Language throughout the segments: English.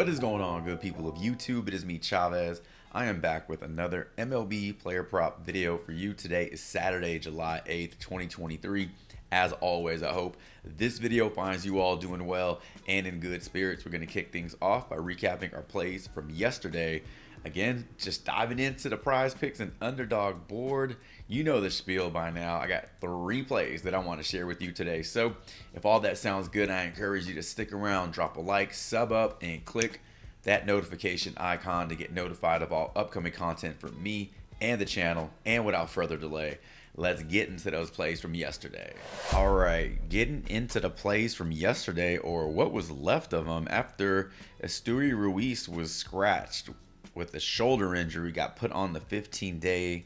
What is going on, good people of YouTube? It is me, Chavez. I am back with another MLB player prop video for you. Today is Saturday, July 8th, 2023. As always, I hope this video finds you all doing well and in good spirits. We're going to kick things off by recapping our plays from yesterday. Again, just diving into the Prizepicks and Underdog board. You know the spiel by now. I got 3 plays that I want to share with you today. So if all that sounds good, I encourage you to stick around, drop a like, sub up, and click that notification icon to get notified of all upcoming content from me and the channel. And without further delay, let's get into those plays from yesterday. All right, getting into the plays from yesterday, or what was left of them after Esteury Ruiz was scratched with a shoulder injury, got put on the 15-day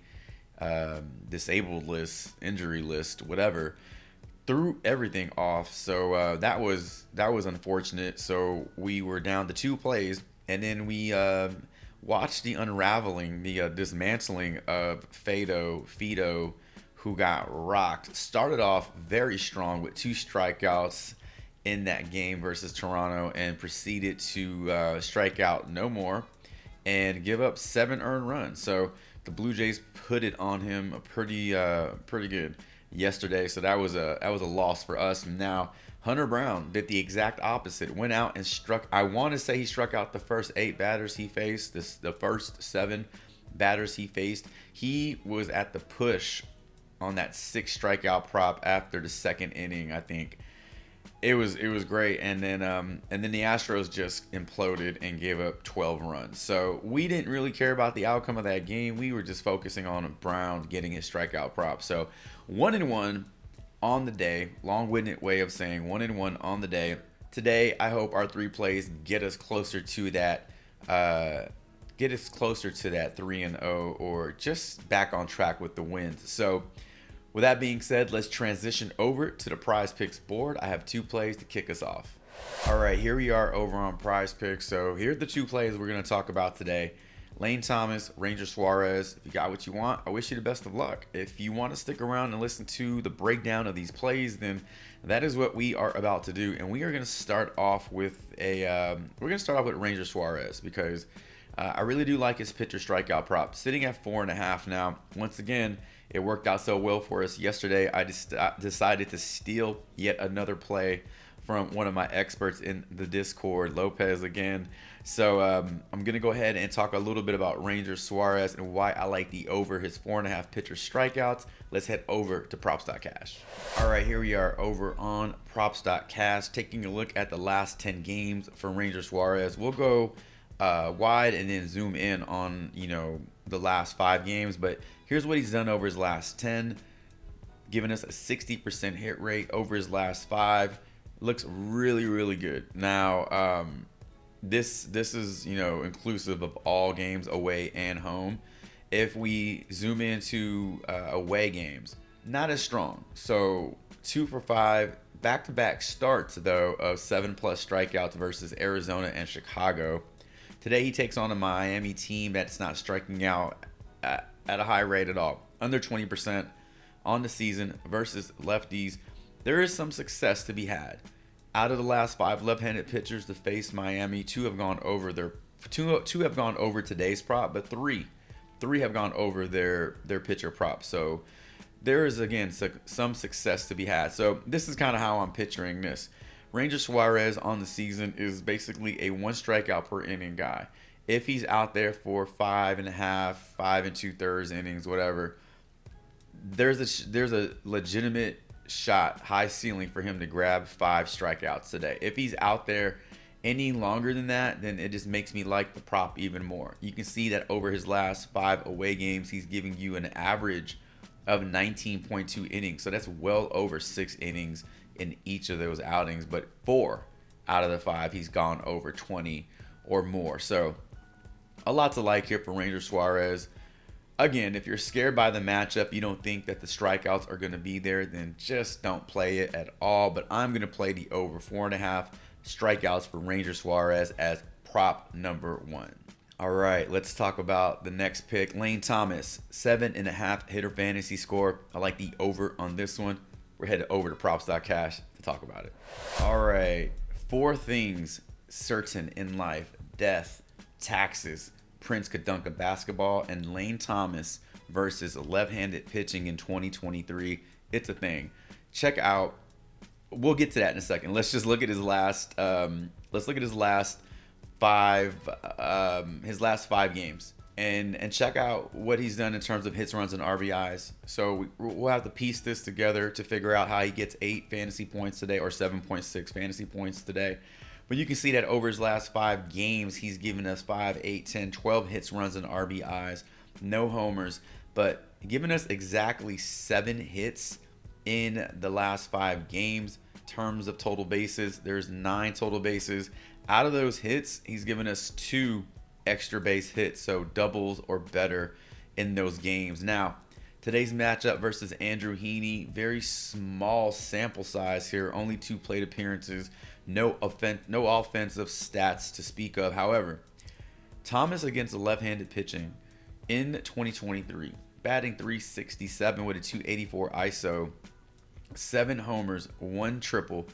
disabled list, injury list, whatever. Threw everything off, so that was unfortunate. So we were down to 2 plays, and then we watched the unraveling, the dismantling of Fido, who got rocked. Started off very strong with 2 strikeouts in that game versus Toronto, and proceeded to strike out no more and give up 7 earned runs. So the Blue Jays put it on him pretty good yesterday. So that was a loss for us. Now Hunter Brown did the exact opposite. Went out and struck. I want to say he struck out the first 8 batters he faced. The first 7 batters he faced. He was at the push on that 6 strikeout prop after the 2nd inning, I think. It was great, and then the Astros just imploded and gave up 12 runs. So we didn't really care about the outcome of that game. We were just focusing on Brown getting his strikeout prop. So 1-1 on the day. Long-winded way of saying 1-1 on the day. Today, I hope our 3 plays get us closer to that. Get us closer to that 3-0, or just back on track with the wins. So with that being said, let's transition over to the Prizepicks board. I have 2 plays to kick us off. All right, here we are over on Prizepicks. So here are the 2 plays we're going to talk about today. Lane Thomas, Ranger Suarez. If you got what you want, I wish you the best of luck. If you want to stick around and listen to the breakdown of these plays, then that is what we are about to do. And we are going to start off with Ranger Suarez, because I really do like his pitcher strikeout prop, sitting at 4.5 now. Once again, it worked out so well for us yesterday. I just decided to steal yet another play from one of my experts in the Discord, Lopez again. So I'm going to go ahead and talk a little bit about Ranger Suarez and why I like the over his 4.5 pitcher strikeouts. Let's head over to props.cash. All right, here we are over on props.cash, taking a look at the last 10 games for Ranger Suarez. We'll go wide and then zoom in on, the last 5 games, but here's what he's done over his last 10, giving us a 60% hit rate over his last 5. Looks really good. Now this is inclusive of all games away and home. If we zoom into away games, not as strong. So 2 for 5 back-to-back starts though of 7+ strikeouts versus Arizona and Chicago. Today he takes on a Miami team that's not striking out at a high rate at all, under 20% on the season versus lefties. There is some success to be had. Out of the last 5 left-handed pitchers to face Miami, 2 have gone over today's prop, but three have gone over their pitcher prop. So there is again some success to be had. So this is kind of how I'm picturing this. Ranger Suarez on the season is basically a 1 strikeout per inning guy. If he's out there for 5.5, 5 2/3 innings, whatever, there's a legitimate shot, high ceiling for him to grab 5 strikeouts today. If he's out there any longer than that, then it just makes me like the prop even more. You can see that over his last 5 away games, he's giving you an average of 19.2 innings. So that's well over 6 innings in each of those outings, but 4 out of the 5 he's gone over 20 or more. So a lot to like here for Ranger Suarez. Again, if you're scared by the matchup, you don't think that the strikeouts are going to be there, then just don't play it at all. But I'm going to play the over 4.5 strikeouts for Ranger Suarez as prop number 1. All right, let's talk about the next pick. Lane Thomas, 7.5 hitter fantasy score. I like the over on this one. We're headed over to props.cash to talk about it. All right, 4 things certain in life, death, taxes, Prince could dunk a basketball, and Lane Thomas versus left-handed pitching in 2023. It's a thing. Check out. We'll get to that in a second. Let's just look at his last. Let's look at his last five games, and check out what he's done in terms of hits, runs, and RBIs. So we'll have to piece this together to figure out how he gets 8 fantasy points today or 7.6 fantasy points today. But you can see that over his last 5 games, he's given us 5, 8, 10, 12 hits, runs, and RBIs. No homers, but giving us exactly 7 hits in the last 5 games. In terms of total bases, there's 9 total bases. Out of those hits, he's given us 2 extra base hits, so doubles or better in those games. Now, today's matchup versus Andrew Heaney, very small sample size here, only 2 plate appearances, no offensive stats to speak of. However, Thomas against the left-handed pitching in 2023, batting .367 with a .284 ISO, 7 homers, 1 triple,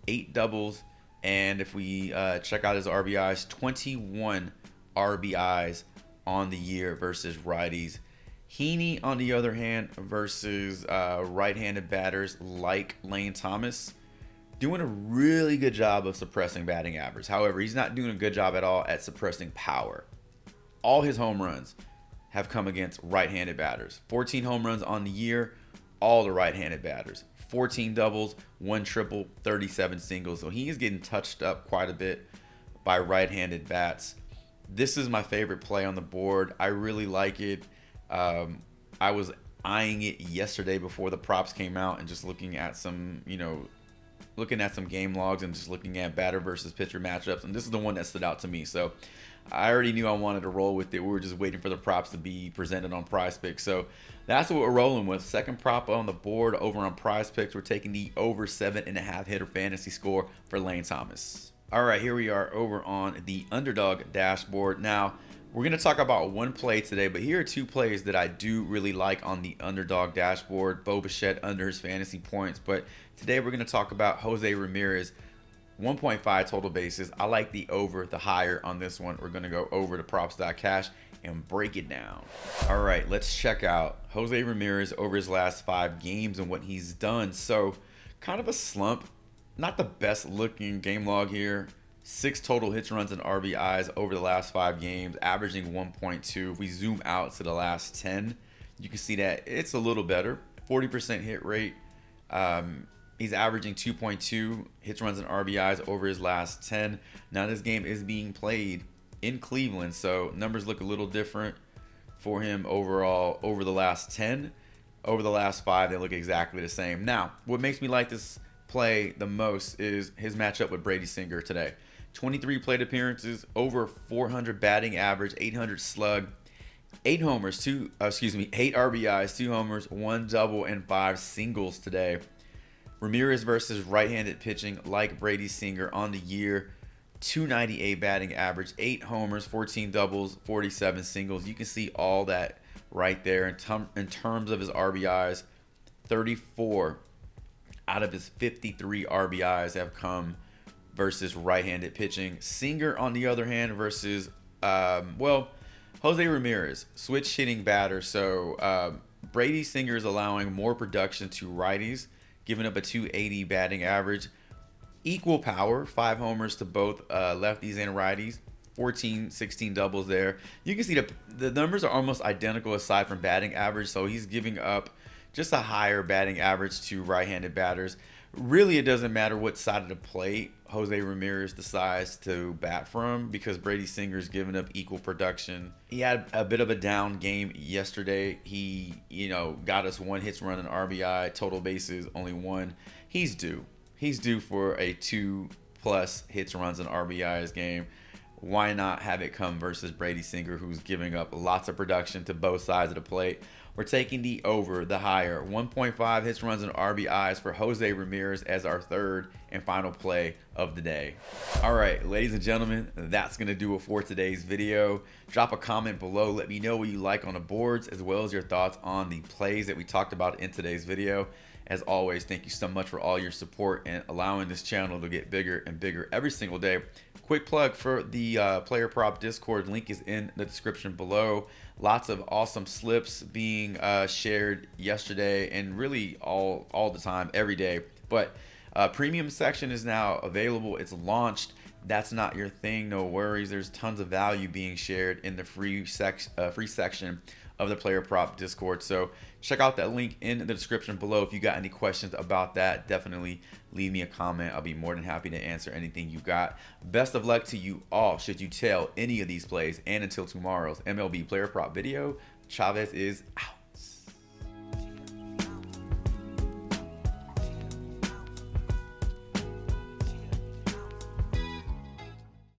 8 doubles, and if we check out his RBIs, 21 RBIs on the year versus righties. Heaney, on the other hand, versus right-handed batters like Lane Thomas, doing a really good job of suppressing batting average. However, he's not doing a good job at all at suppressing power. All his home runs have come against right-handed batters. 14 home runs on the year, all the right-handed batters. 14 doubles, 1 triple, 37 singles. So he is getting touched up quite a bit by right-handed bats. This is my favorite play on the board. I really like it. I was eyeing it yesterday before the props came out and just looking at some, looking at some game logs and just looking at batter versus pitcher matchups. And this is the one that stood out to me. So I already knew I wanted to roll with it. We were just waiting for the props to be presented on Prizepicks. So that's what we're rolling with. Second prop on the board over on Prizepicks. We're taking the over 7.5 hitter fantasy score for Lane Thomas. All right, here we are over on the Underdog dashboard. Now, we're going to talk about one play today, but here are 2 plays that I do really like on the Underdog dashboard. Bo Bichette under his fantasy points, but today we're going to talk about Jose Ramirez, 1.5 total bases. I like the over, the higher on this one. We're going to go over to props.cash and break it down. All right, let's check out Jose Ramirez over his last 5 games and what he's done. So kind of a slump, not the best looking game log here. 6 total hits, runs, and RBIs over the last 5 games, averaging 1.2. If we zoom out to the last 10, you can see that it's a little better. 40% hit rate. He's averaging 2.2 hits, runs, and RBIs over his last 10. Now this game is being played in Cleveland, so numbers look a little different for him overall over the last 10. Over the last 5, they look exactly the same. Now, what makes me like this play the most is his matchup with Brady Singer today. 23 plate appearances, over 400 batting average, 800 slug, 8 RBIs, 2 homers, 1 double, and 5 singles today. Ramirez versus right-handed pitching like Brady Singer on the year, 298 batting average, 8 homers, 14 doubles, 47 singles. You can see all that right there. In terms of his RBIs, 34 out of his 53 RBIs have come versus right-handed pitching. Singer, on the other hand, versus, Jose Ramirez, switch hitting batter. So Brady Singer is allowing more production to righties, giving up a 280 batting average. Equal power, 5 homers to both lefties and righties, 14, 16 doubles there. You can see the numbers are almost identical aside from batting average, so he's giving up just a higher batting average to right-handed batters. Really, it doesn't matter what side of the plate Jose Ramirez decides to bat from because Brady Singer's giving up equal production. He had a bit of a down game yesterday. He, got us 1 hits, run, and RBI, total bases, only 1. He's due. He's due for a 2+ hits, runs, and RBIs game. Why not have it come versus Brady Singer, who's giving up lots of production to both sides of the plate? We're taking the over, the higher, 1.5 hits, runs, and RBIs for Jose Ramirez as our third and final play of the day. All right, ladies and gentlemen, that's going to do it for today's video. Drop a comment below. Let me know what you like on the boards as well as your thoughts on the plays that we talked about in today's video. As always, thank you so much for all your support and allowing this channel to get bigger and bigger every single day. Of quick plug for the player prop Discord. Link is in the description below. Lots of awesome slips being shared yesterday and really all the time, every day. But premium section is now available. It's launched. That's not your thing, no worries. There's tons of value being shared in the free section of the player prop Discord. So check out that link in the description below. If you got any questions about that, definitely leave me a comment. I'll be more than happy to answer anything you got. Best of luck to you all should you tail any of these plays. And until tomorrow's MLB player prop video, Chavez is out.